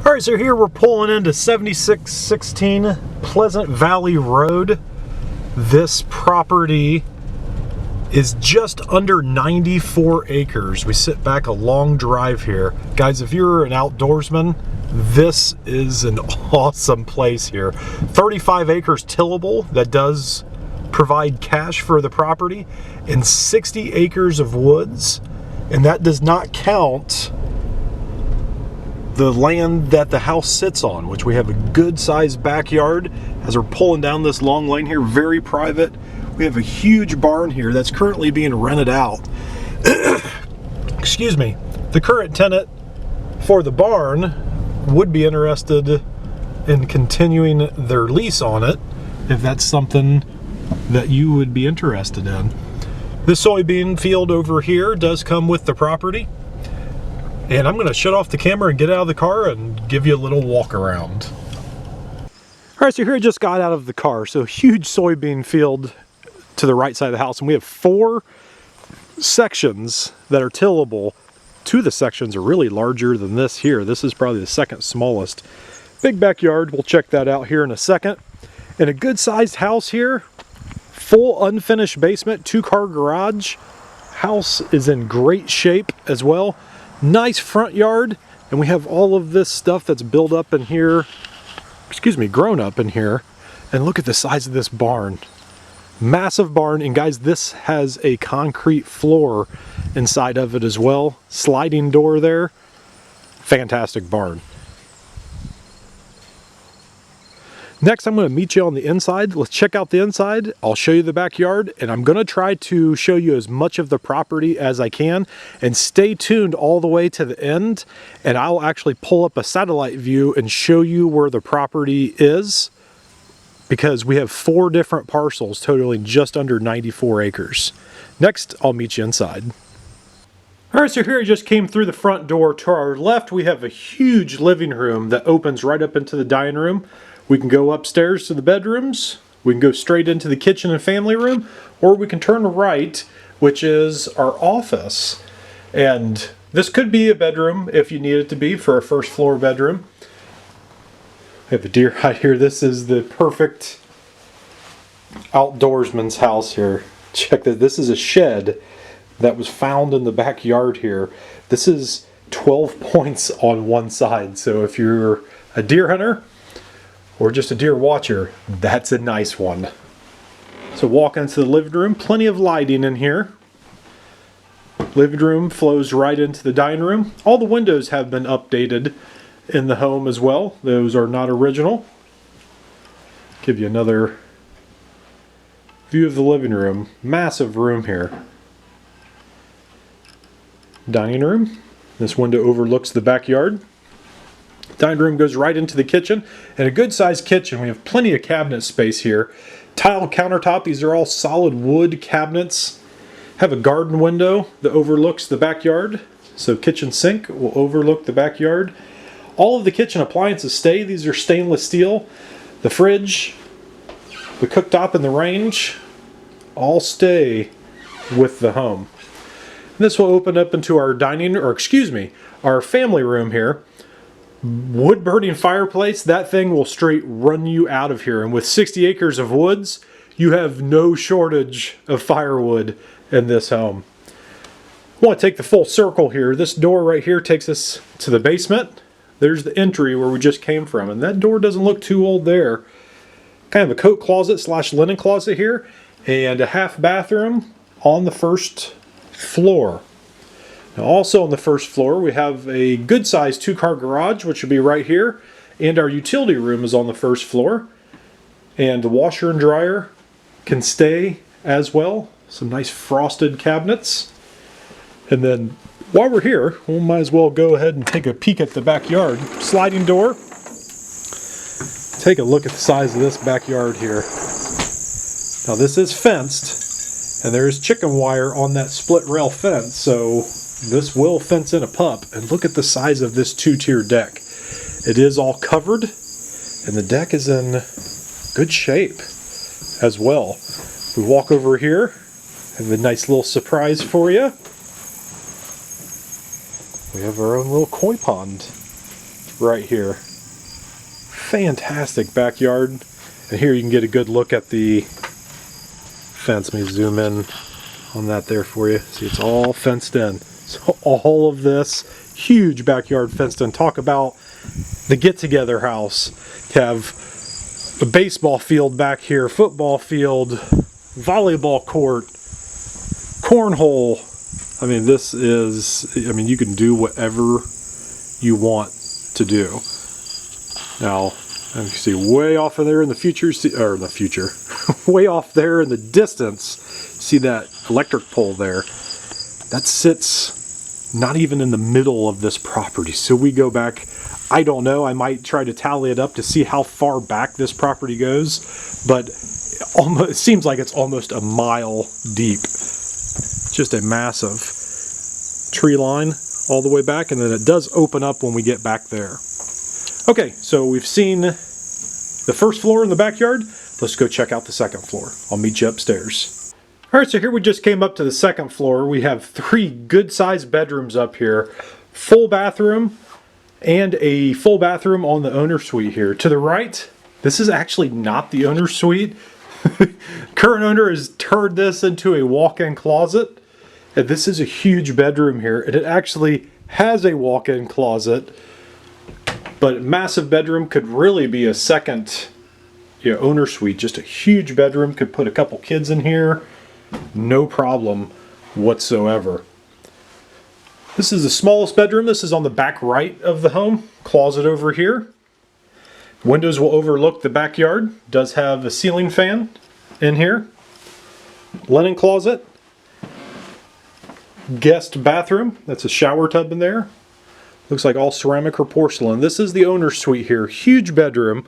All right, so here we're pulling into 7616 Pleasant Valley Road. This property is just under 94 acres. We sit back a long drive here. Guys, if you're an outdoorsman, this is an awesome place here. 35 acres tillable that does provide cash for the property, and 60 acres of woods, and that does not count the land that the house sits on, which we have a good sized backyard. As we're pulling down this long lane here, very private. We have a huge barn here that's currently being rented out. Excuse me. The current tenant for the barn would be interested in continuing their lease on it, if that's something that you would be interested in. This soybean field over here does come with the property. And I'm gonna shut off the camera and get out of the car and give you a little walk around. All right, so here I just got out of the car. So huge soybean field to the right side of the house. And we have 4 sections that are tillable. 2 of the sections are really larger than this here. This is probably the second smallest. Big backyard, we'll check that out here in a second. And a good sized house here. Full unfinished basement, 2-car garage. House is in great shape as well. Nice front yard, and we have all of this stuff that's built up in here, grown up in here. And look at the size of this barn. Massive barn, and guys, this has a concrete floor inside of it as well. Sliding door there. Fantastic barn. Next, I'm going to meet you on the inside. Let's check out the inside. I'll show you the backyard, and I'm going to try to show you as much of the property as I can. And stay tuned all the way to the end, and I'll actually pull up a satellite view and show you where the property is, because we have 4 different parcels totaling just under 94 acres. Next, I'll meet you inside. All right, so here I just came through the front door. To our left, we have a huge living room that opens right up into the dining room. We can go upstairs to the bedrooms, we can go straight into the kitchen and family room, or we can turn right, which is our office. And this could be a bedroom if you need it to be for a first floor bedroom. I have a deer right here. This is the perfect outdoorsman's house here. Check that. This is a shed that was found in the backyard here. This is 12 points on one side. So if you're a deer hunter, or just a deer watcher, that's a nice one. So walk into the living room, plenty of lighting in here. Living room flows right into the dining room. All the windows have been updated in the home as well. Those are not original. Give you another view of the living room. Massive room here. Dining room. This window overlooks the backyard. Dining room goes right into the kitchen, and a good sized kitchen. We have plenty of cabinet space here. Tile countertop, these are all solid wood cabinets. Have a garden window that overlooks the backyard. So kitchen sink will overlook the backyard. All of the kitchen appliances stay. These are stainless steel. The fridge, the cooktop, and the range all stay with the home. This will open up into our our family room here. Wood burning fireplace, that thing will straight run you out of here. And with 60 acres of woods, you have no shortage of firewood in this home. I want to take the full circle here. This door right here takes us to the basement. There's the entry where we just came from, and that door doesn't look too old there. Kind of a coat closet / linen closet here, and a half bathroom on the first floor. Now also on the first floor, we have a good sized 2-car garage, which will be right here. And our utility room is on the first floor. And the washer and dryer can stay as well. Some nice frosted cabinets. And then while we're here, we might as well go ahead and take a peek at the backyard. Sliding door. Take a look at the size of this backyard here. Now this is fenced, and there is chicken wire on that split rail fence, so this will fence in a pup. And look at the size of this 2-tier deck. It is all covered, and the deck is in good shape as well. We walk over here, I have a nice little surprise for you. We have our own little koi pond. right here. Fantastic backyard. And here you can get a good look at the fence. Let me zoom in on that there for you. See, it's all fenced in. So all of this huge backyard fenced in. Talk about the get-together house. You have a baseball field back here, football field, volleyball court, cornhole. I mean, this is, I mean, you can do whatever you want to do. Now, and you see way off in there in the future, or in the future, way off there in the distance, see that electric pole there? That sits not even in the middle of this property. So we go back, I don't know, I might try to tally it up to see how far back this property goes, but it seems like it's almost a mile deep. Just a massive tree line all the way back, and then it does open up when we get back there. Okay, so we've seen the first floor in the backyard. Let's go check out the second floor. I'll meet you upstairs. All right, so here we just came up to the second floor. We have 3 good-sized bedrooms up here, full bathroom, and a full bathroom on the owner suite here. To the right, this is actually not the owner suite. Current owner has turned this into a walk-in closet. And this is a huge bedroom here, and it actually has a walk-in closet. But massive bedroom, could really be a second, owner suite. Just a huge bedroom, could put a couple kids in here, no problem whatsoever. This is the smallest bedroom. This is on the back right of the home. Closet over here. Windows will overlook the backyard. Does have a ceiling fan in here. Linen closet. Guest bathroom. That's a shower tub in there. Looks like all ceramic or porcelain. This is the owner's suite here. Huge bedroom.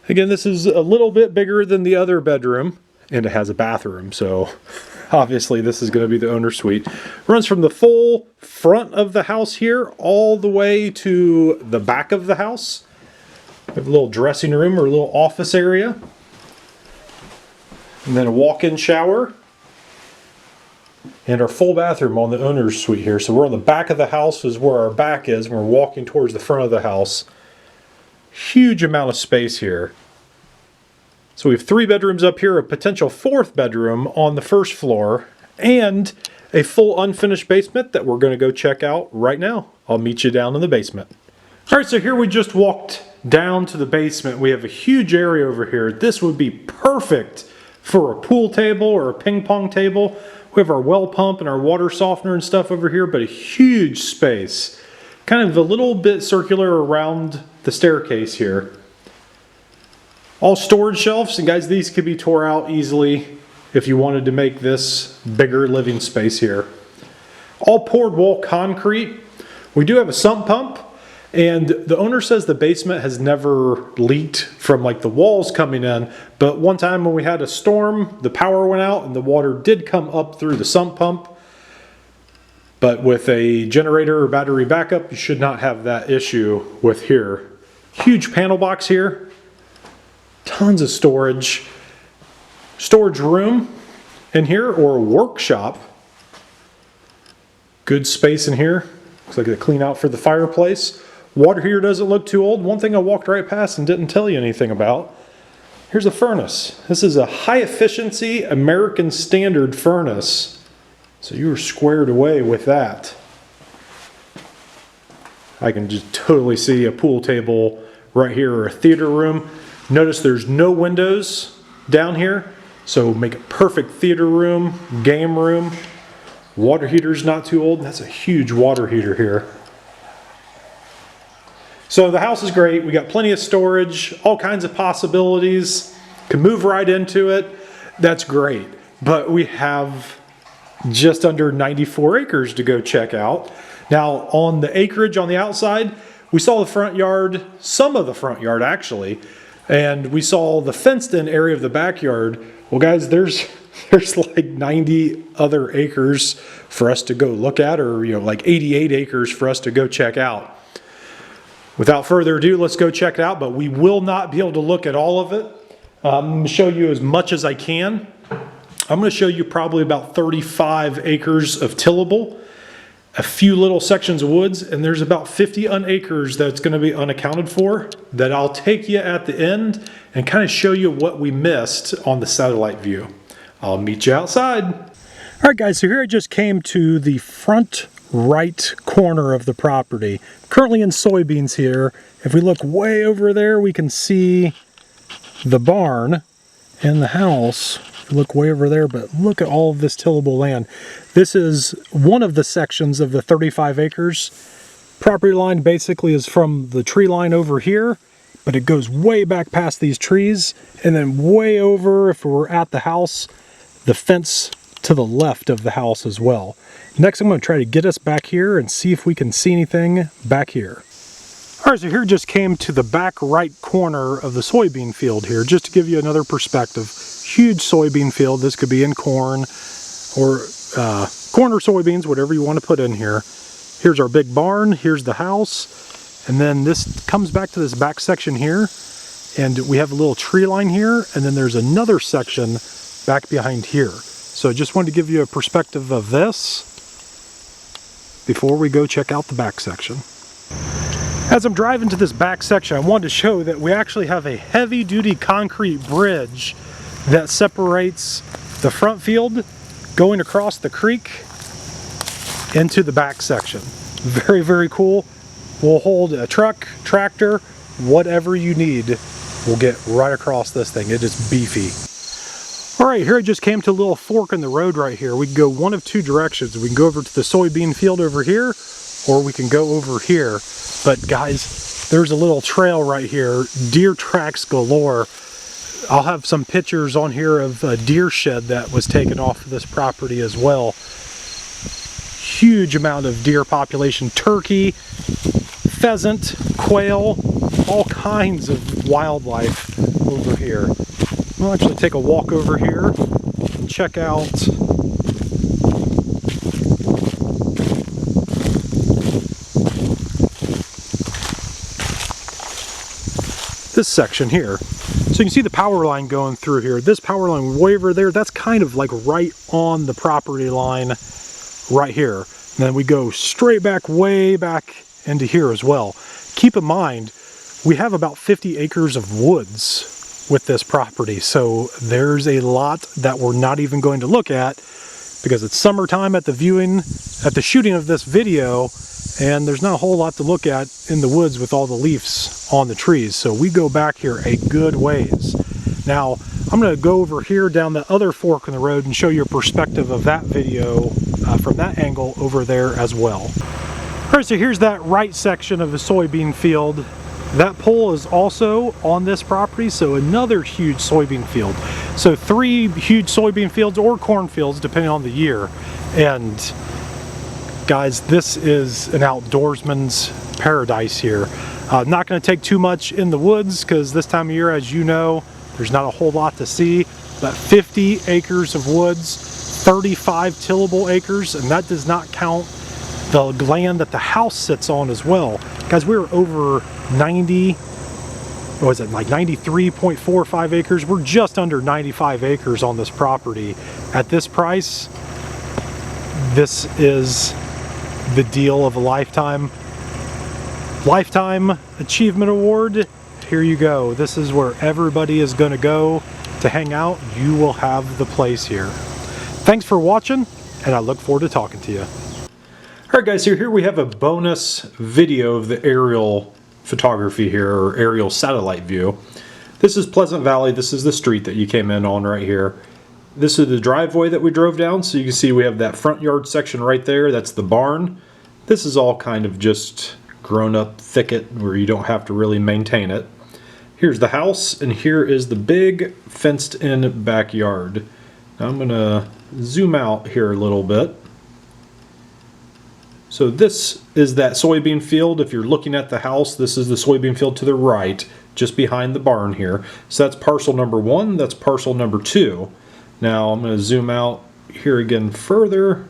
Again, this is a little bit bigger than the other bedroom, and it has a bathroom, so obviously this is going to be the owner's suite. Runs from the full front of the house here all the way to the back of the house. We have a little dressing room or a little office area. And then a walk-in shower. And our full bathroom on the owner's suite here. So we're on the back of the house is where our back is, and we're walking towards the front of the house. Huge amount of space here. So we have 3 bedrooms up here, a potential 4th bedroom on the first floor, and a full unfinished basement that we're going to go check out right now. I'll meet you down in the basement. All right, so here we just walked down to the basement. We have a huge area over here. This would be perfect for a pool table or a ping pong table. We have our well pump and our water softener and stuff over here, but a huge space. Kind of a little bit circular around the staircase here. All storage shelves, and guys, these could be tore out easily if you wanted to make this bigger living space here. All poured wall concrete. We do have a sump pump, and the owner says the basement has never leaked from like the walls coming in, but one time when we had a storm, the power went out and the water did come up through the sump pump. But with a generator or battery backup, you should not have that issue with here. Huge panel box here. Tons of storage. Storage room in here, or a workshop. Good space in here. Looks like they clean out for the fireplace. Water heater doesn't look too old. One thing I walked right past and didn't tell you anything about. Here's a furnace. This is a high efficiency American standard furnace. So you were squared away with that. I can just totally see a pool table right here, or a theater room. Notice there's no windows down here, so make a perfect theater room, game room. Water heater's not too old. That's a huge water heater here. So the house is great. We got plenty of storage, all kinds of possibilities. Can move right into it. That's great. But we have just under 94 acres to go check out. Now on the acreage on the outside, we saw the front yard, some of the front yard actually, and we saw the fenced in area of the backyard. Well guys, there's like 90 other acres for us to go look at, or like 88 acres for us to go check out. Without further ado, let's go check it out, but we will not be able to look at all of it. I'm going to show you as much as I can. I'm going to show you probably about 35 acres of tillable, a few little sections of woods, and there's about 50 acres that's going to be unaccounted for that I'll take you at the end and kind of show you what we missed on the satellite view. I'll meet you outside. All right guys, so here I just came to the front right corner of the property. Currently in soybeans here. If we look way over there, we can see the barn and the house. If you look way over there, but look at all of this tillable land. This is one of the sections of the 35 acres. Property line basically is from the tree line over here, but it goes way back past these trees, and then way over, if we're at the house, the fence to the left of the house as well. Next, I'm going to try to get us back here and see if we can see anything back here. All right, so here just came to the back right corner of the soybean field here, just to give you another perspective. Huge soybean field. This could be in corn or soybeans, whatever you want to put in here. Here's our big barn. Here's the house. And then this comes back to this back section here. And we have a little tree line here. And then there's another section back behind here. So I just wanted to give you a perspective of this before we go check out the back section. As I'm driving to this back section, I wanted to show that we actually have a heavy-duty concrete bridge that separates the front field going across the creek into the back section. Very, very cool. We'll hold a truck, tractor, whatever you need. We'll get right across this thing. It is beefy. All right, here I just came to a little fork in the road right here. We can go one of two directions. We can go over to the soybean field over here, or we can go over here. But guys, there's a little trail right here, deer tracks galore. I'll have some pictures on here of a deer shed that was taken off of this property as well. Huge amount of deer population, turkey, pheasant, quail, all kinds of wildlife over here. We'll actually take a walk over here and check out this section here. So you can see the power line going through here. This power line way over there, that's kind of like right on the property line right here. And then we go straight back, way back into here as well. Keep in mind, we have about 50 acres of woods with this property. So there's a lot that we're not even going to look at because it's summertime at the shooting of this video, and there's not a whole lot to look at in the woods with all the leaves on the trees. So we go back here a good ways. Now, I'm going to go over here down the other fork in the road and show you a perspective of that video from that angle over there as well. All right, so here's that right section of the soybean field. That pole is also on this property, so another huge soybean field. So 3 huge soybean fields or cornfields, depending on the year. And guys, this is an outdoorsman's paradise here. Not going to take too much in the woods because this time of year, as you know, there's not a whole lot to see. But 50 acres of woods, 35 tillable acres, and that does not count the land that the house sits on as well. Guys, we're over 90, what was it, like 93.45 acres. We're just under 95 acres on this property. At this price, this is the deal of a lifetime. Lifetime Achievement Award. Here you go. This is where everybody is going to go to hang out. You will have the place here. Thanks for watching, and I look forward to talking to you. Alright guys, so here we have a bonus video of the aerial photography here, or aerial satellite view. This is Pleasant Valley. This is the street that you came in on right here. This is the driveway that we drove down, so you can see we have that front yard section right there. That's the barn. This is all kind of just grown up thicket where you don't have to really maintain it. Here's the house, and here is the big fenced in backyard. Now I'm gonna zoom out here a little bit. So this is that soybean field. If you're looking at the house, this is the soybean field to the right, just behind the barn here. So that's parcel number 1, that's parcel number 2. Now I'm going to zoom out here again further.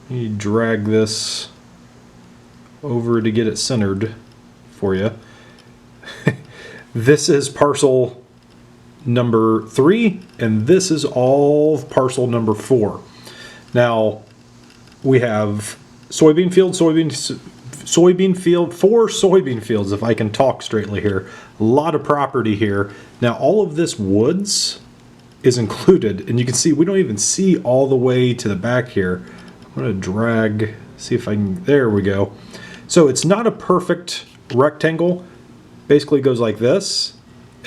You drag this over to get it centered for you. This is parcel number 3, and this is all parcel number 4. Now we have soybean field, four soybean fields, if I can talk straightly here. A lot of property here. Now all of this woods is included, and you can see we don't even see all the way to the back here. I'm going to drag, see if I can, there we go. So it's not a perfect rectangle. Basically goes like this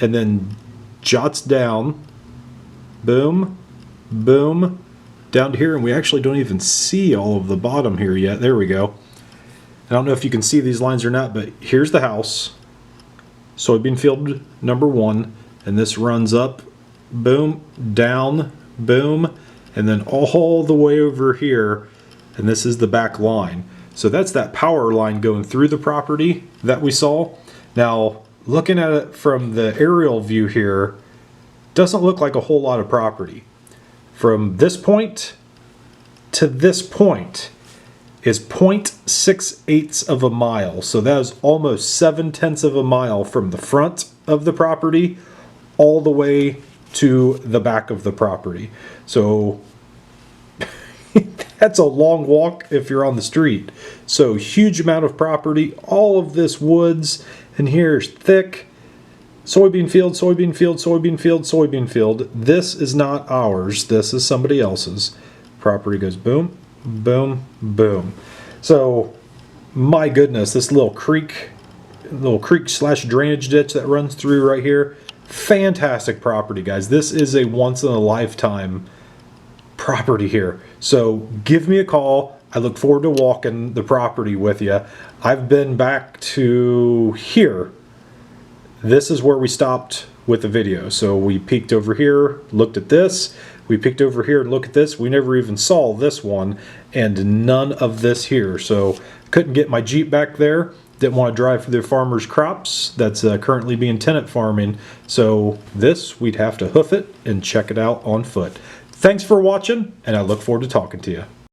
and then jots down, boom, boom, down to here, and we actually don't even see all of the bottom here yet. There we go. I don't know if you can see these lines or not, but here's the house, soybean field number 1, and this runs up, boom, down, boom, and then all the way over here, and this is the back line. So that's that power line going through the property that we saw. Now, looking at it from the aerial view here, doesn't look like a whole lot of property. From this point to this point is 0.68 of a mile. So that is almost 7/10 of a mile from the front of the property all the way to the back of the property. So that's a long walk if you're on the street. So huge amount of property, all of this woods, and here's thick soybean field, soybean field, soybean field, soybean field. This is not ours. This is somebody else's. Property goes boom, boom, boom. So my goodness, this little creek slash drainage ditch that runs through right here. Fantastic property, guys. This is a once in a lifetime property here. So give me a call. I look forward to walking the property with you. I've been back to here. This is where we stopped with the video. So we peeked over here, looked at this. We peeked over here and looked at this. We never even saw this one, and none of this here. So couldn't get my Jeep back there. Didn't want to drive through the farmer's crops that's currently being tenant farming. So this, we'd have to hoof it and check it out on foot. Thanks for watching, and I look forward to talking to you.